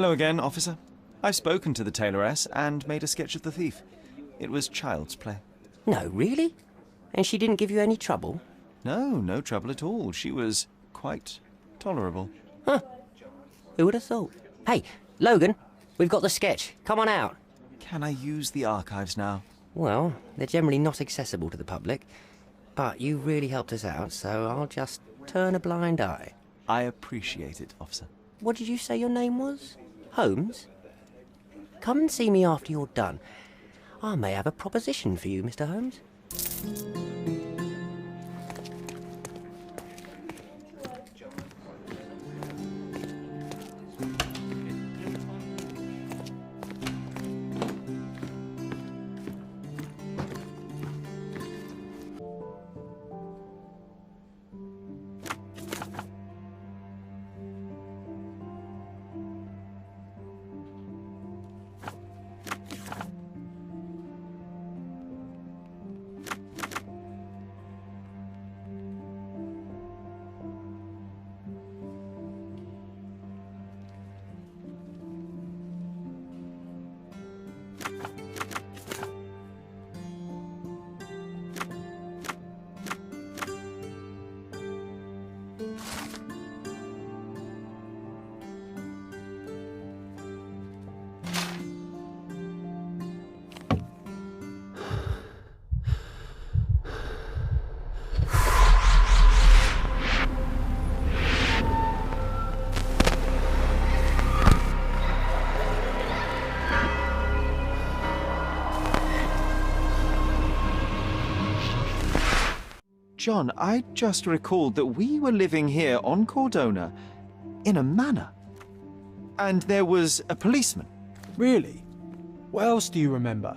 Hello again, officer. I've spoken to the tailoress and made a sketch of the thief. It was child's play. No, really? And she didn't give you any trouble? No, no trouble at all. She was quite tolerable. Huh. Who would have thought? Hey, Logan, we've got the sketch. Come on out. Can I use the archives now? Well, they're generally not accessible to the public. But you really helped us out, so I'll just turn a blind eye. I appreciate it, officer. What did you say your name was? Holmes? Come and see me after you're done. I may have a proposition for you, Mr. Holmes. John, I just recalled that we were living here on Cordona in a manor. And there was a policeman. Really? What else do you remember?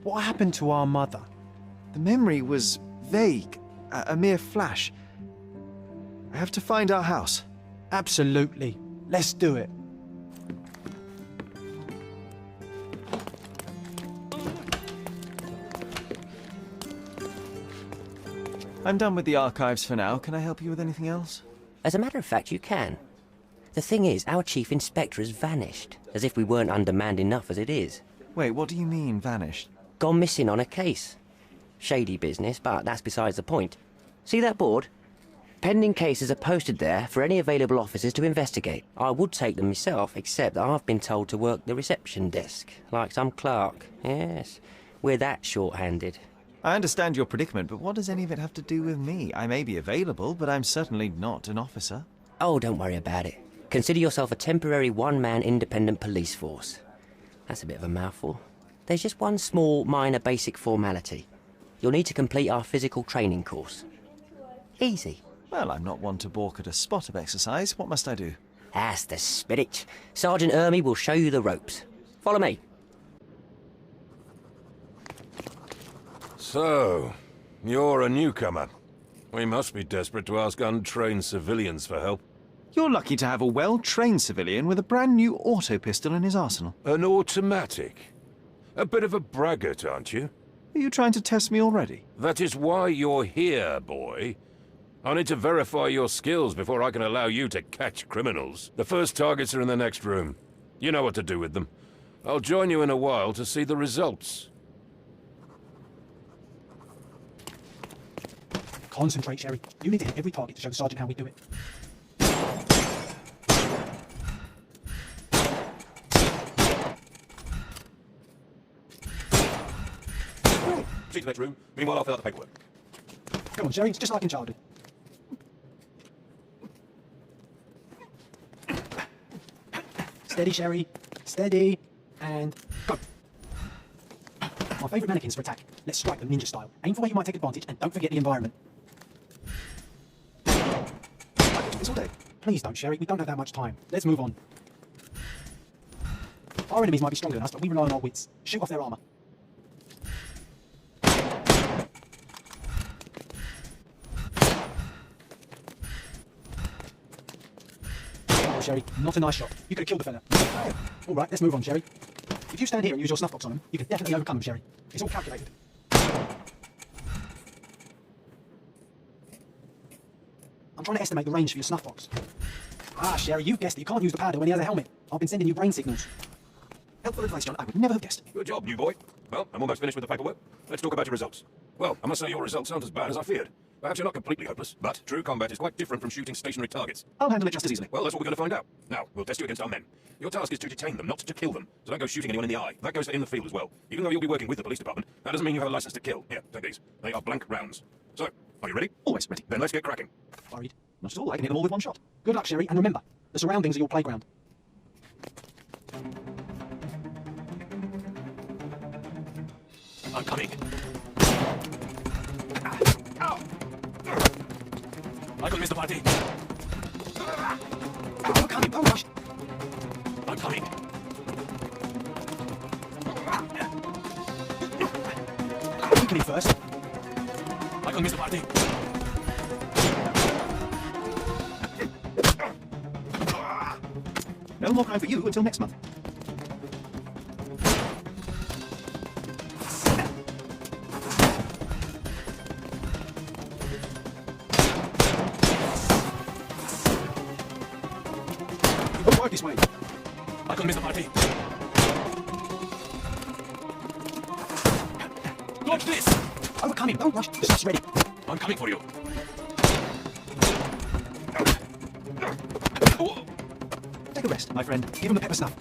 What happened to our mother? The memory was vague, a mere flash. I have to find our house. Absolutely. Let's do it. I'm done with the archives for now. Can I help you with anything else? As a matter of fact, you can. The thing is, our chief inspector has vanished, as if we weren't undermanned enough as it is. Wait, what do you mean, vanished? Gone missing on a case. Shady business, but that's besides the point. See that board? Pending cases are posted there for any available officers to investigate. I would take them myself, except that I've been told to work the reception desk, like some clerk. Yes, we're that short-handed. I understand your predicament, but what does any of it have to do with me? I may be available, but I'm certainly not an officer. Oh, don't worry about it. Consider yourself a temporary one-man independent police force. That's a bit of a mouthful. There's just one small, minor basic formality. You'll need to complete our physical training course. Easy. Well, I'm not one to balk at a spot of exercise. What must I do? That's the spirit. Sergeant Ermey will show you the ropes. Follow me. So, you're a newcomer. We must be desperate to ask untrained civilians for help. You're lucky to have a well-trained civilian with a brand new auto pistol in his arsenal. An automatic? A bit of a braggart, aren't you? Are you trying to test me already? That is why you're here, boy. I need to verify your skills before I can allow you to catch criminals. The first targets are in the next room. You know what to do with them. I'll join you in a while to see the results. Concentrate, Sherry. You need to hit every target to show the sergeant how we do it. See to the next room. Meanwhile, I'll fill out the paperwork. Come on, Sherry. It's just like in childhood. Steady, Sherry. Steady. And go. My favourite mannequins for attack. Let's strike them ninja style. Aim for where you might take advantage, and don't forget the environment. I could do this all day. Please don't, Sherry. We don't have that much time. Let's move on. Our enemies might be stronger than us, but we rely on our wits. Shoot off their armour. Oh, Sherry. Not a nice shot. You could have killed the fella. All right, let's move on, Sherry. If you stand here and use your snuff box on them, you can definitely overcome them, Sherry. It's all calculated. I'm trying to estimate the range for your snuff box. Ah, Sherry, you've guessed it. You can't use the powder when he has a helmet. I've been sending you brain signals. Helpful advice, John. I would never have guessed. Good job, new boy. Well, I'm almost finished with the paperwork. Let's talk about your results. Well, I must say your results aren't as bad as I feared. Perhaps you're not completely hopeless, but true combat is quite different from shooting stationary targets. I'll handle it just as easily. Well, that's what we're going to find out. Now, we'll test you against our men. Your task is to detain them, not to kill them. So don't go shooting anyone in the eye. That goes for in the field as well. Even though you'll be working with the police department, that doesn't mean you have a license to kill. Here, take these. They are blank rounds. So, are you ready? Always ready. Then let's get cracking. Worried? Not at all. I can hit them all with one shot. Good luck, Sherry, and remember, the surroundings are your playground. I'm coming. Ow! I could miss the party. I'm coming. Don't rush. I'm coming. You can eat first. I could miss the party. No more crime for you until next month. Don't work this way. I could miss the party. Dodge this! Overcome him. Don't rush. The stuff's ready. I'm coming for you. Take a rest, my friend. Give him the pepper stuff.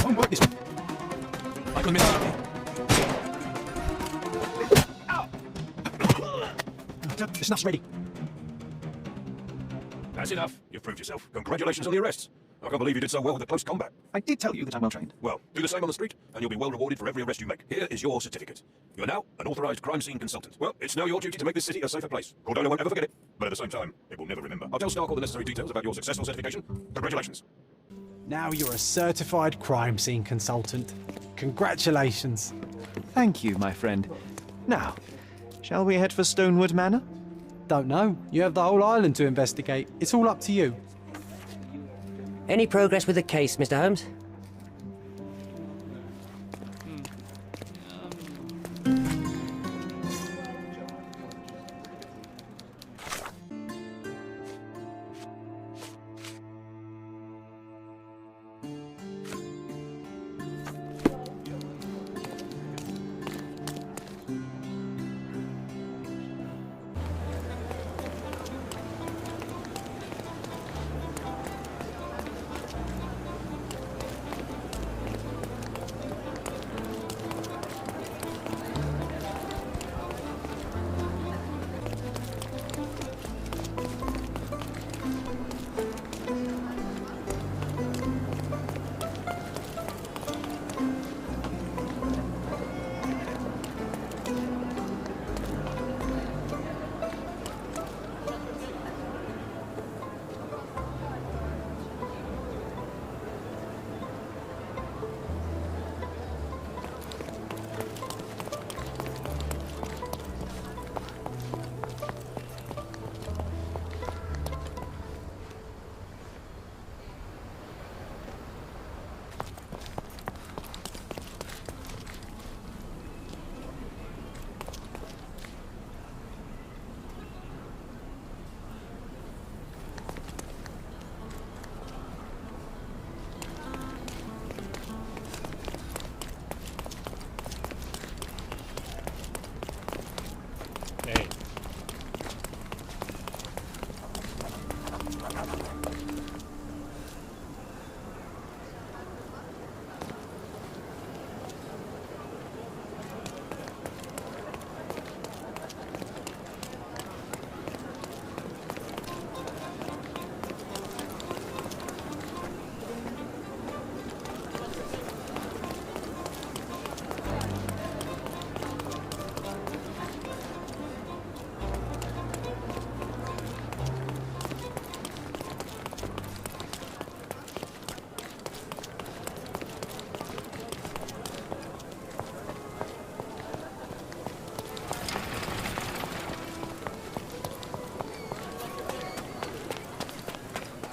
Don't work this way. I could miss the party. The stuff's ready. That's enough. You've proved yourself. Congratulations on the arrests. I can't believe you did so well with the close combat. I did tell you that I'm well trained. Well, do the same on the street, and you'll be well rewarded for every arrest you make. Here is your certificate. You are now an authorized crime scene consultant. Well, it's now your duty to make this city a safer place. Cordona won't ever forget it, but at the same time, it will never remember. I'll tell Stark all the necessary details about your successful certification. Congratulations. Now you're a certified crime scene consultant. Congratulations. Thank you, my friend. Now, shall we head for Stonewood Manor? Don't know. You have the whole island to investigate. It's all up to you. Any progress with the case, Mr. Holmes?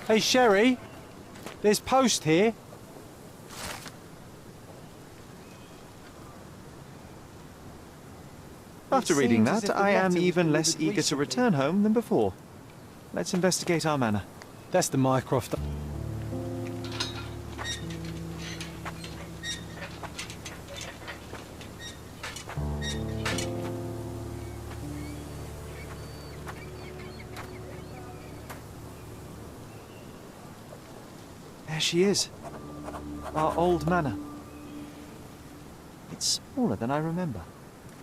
Hey, Sherry. There's post here. After reading seems as that, if the I am letter was even less delivered eager to recently. return home than before. Let's investigate our manor. That's the Mycroft. There she is. Our old manor. It's smaller than I remember.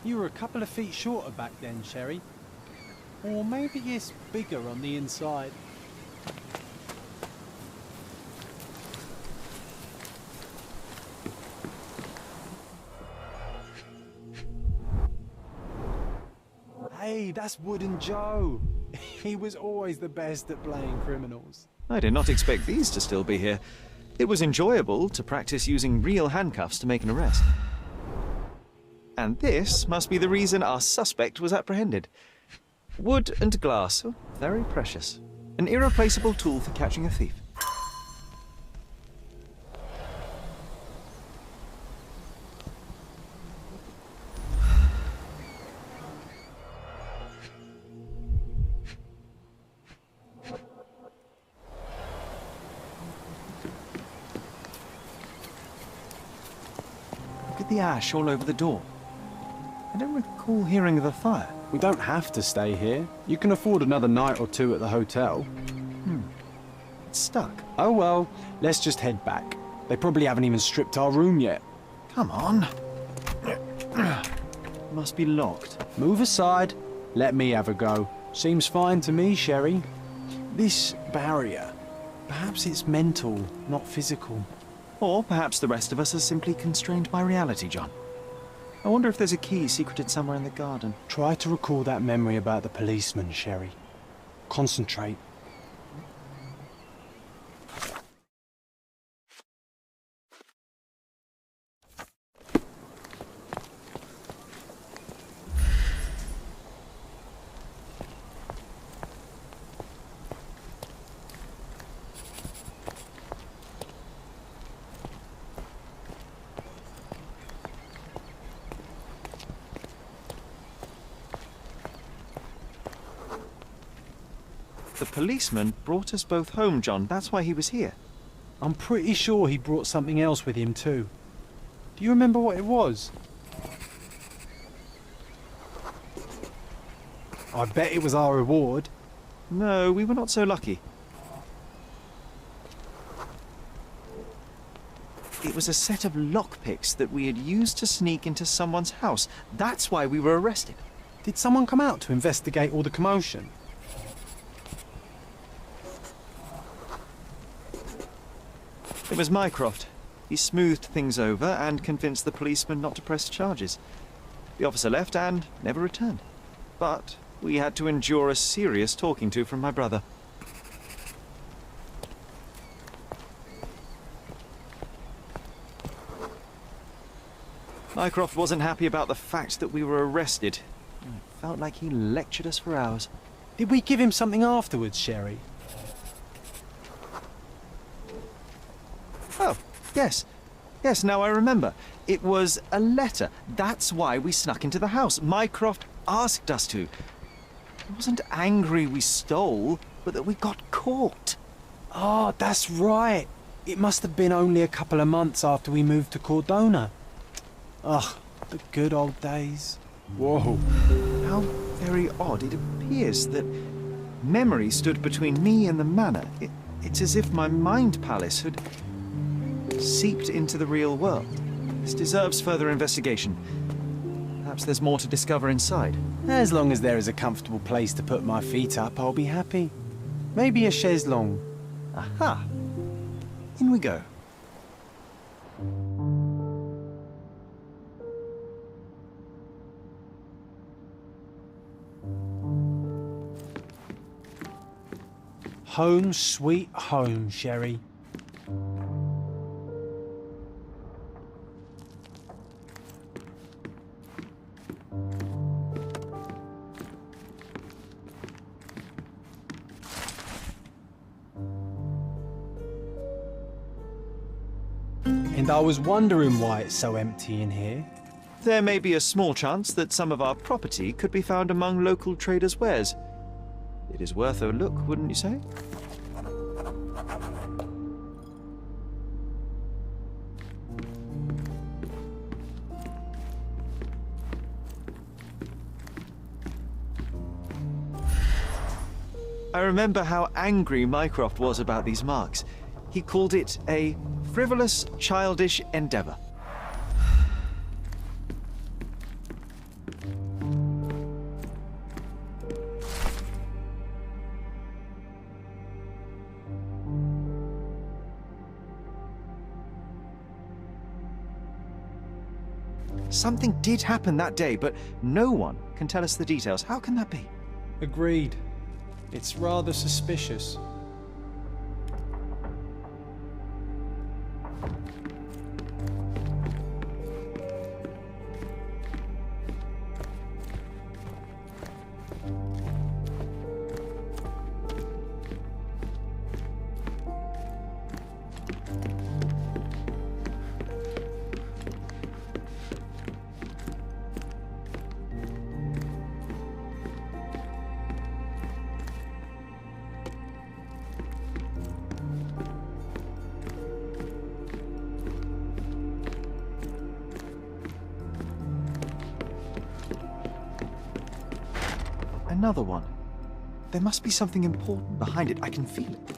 You were a couple of feet shorter back then, Sherry. Or maybe it's bigger on the inside. Hey, that's Wooden Joe. He was always the best at playing criminals. I did not expect these to still be here. It was enjoyable to practice using real handcuffs to make an arrest. And this must be the reason our suspect was apprehended. Wood and glass, oh, very precious. An irreplaceable tool for catching a thief. Look at the ash all over the door. I don't recall hearing of a fire. We don't have to stay here. You can afford another night or two at the hotel. It's stuck. Oh well, let's just head back. They probably haven't even stripped our room yet. Come on. Must be locked. Move aside. Let me have a go. Seems fine to me, Sherry. This barrier, perhaps it's mental, not physical. Or perhaps the rest of us are simply constrained by reality, John. I wonder if there's a key secreted somewhere in the garden. Try to recall that memory about the policeman, Sherry. Concentrate. The policeman brought us both home, John. That's why he was here. I'm pretty sure he brought something else with him too. Do you remember what it was? I bet it was our reward. No, we were not so lucky. It was a set of lockpicks that we had used to sneak into someone's house. That's why we were arrested. Did someone come out to investigate all the commotion? It was Mycroft. He smoothed things over and convinced the policeman not to press charges. The officer left and never returned. But we had to endure a serious talking to from my brother. Mycroft wasn't happy about the fact that we were arrested. It felt like he lectured us for hours. Did we give him something afterwards, Sherry? Oh, yes. Yes, now I remember. It was a letter. That's why we snuck into the house. Mycroft asked us to. He wasn't angry we stole, but that we got caught. Oh, that's right. It must have been only a couple of months after we moved to Cordona. Ugh, the good old days. Whoa. How very odd. It appears that memory stood between me and the manor. It's as if my mind palace had seeped into the real world. This deserves further investigation. Perhaps there's more to discover inside. As long as there is a comfortable place to put my feet up, I'll be happy. Maybe a chaise longue. Aha! In we go. Home sweet home, Sherry. And I was wondering why it's so empty in here. There may be a small chance that some of our property could be found among local traders' wares. It is worth a look, wouldn't you say? I remember how angry Mycroft was about these marks. He called it a frivolous, childish endeavor. Something did happen that day, but no one can tell us the details. How can that be? Agreed. It's rather suspicious. Another one. There must be something important behind it. I can feel it.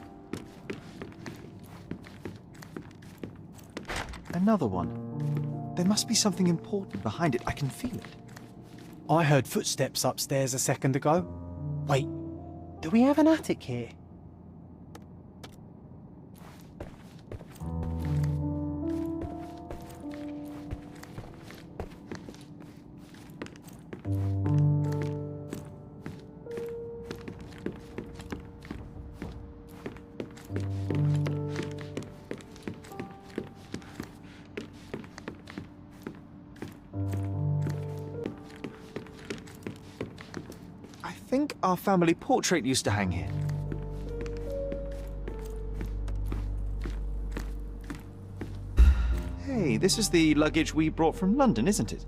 Another one. There must be something important behind it. I can feel it. I heard footsteps upstairs a second ago. Wait, do we have an attic here? I think our family portrait used to hang here. Hey, this is the luggage we brought from London, isn't it?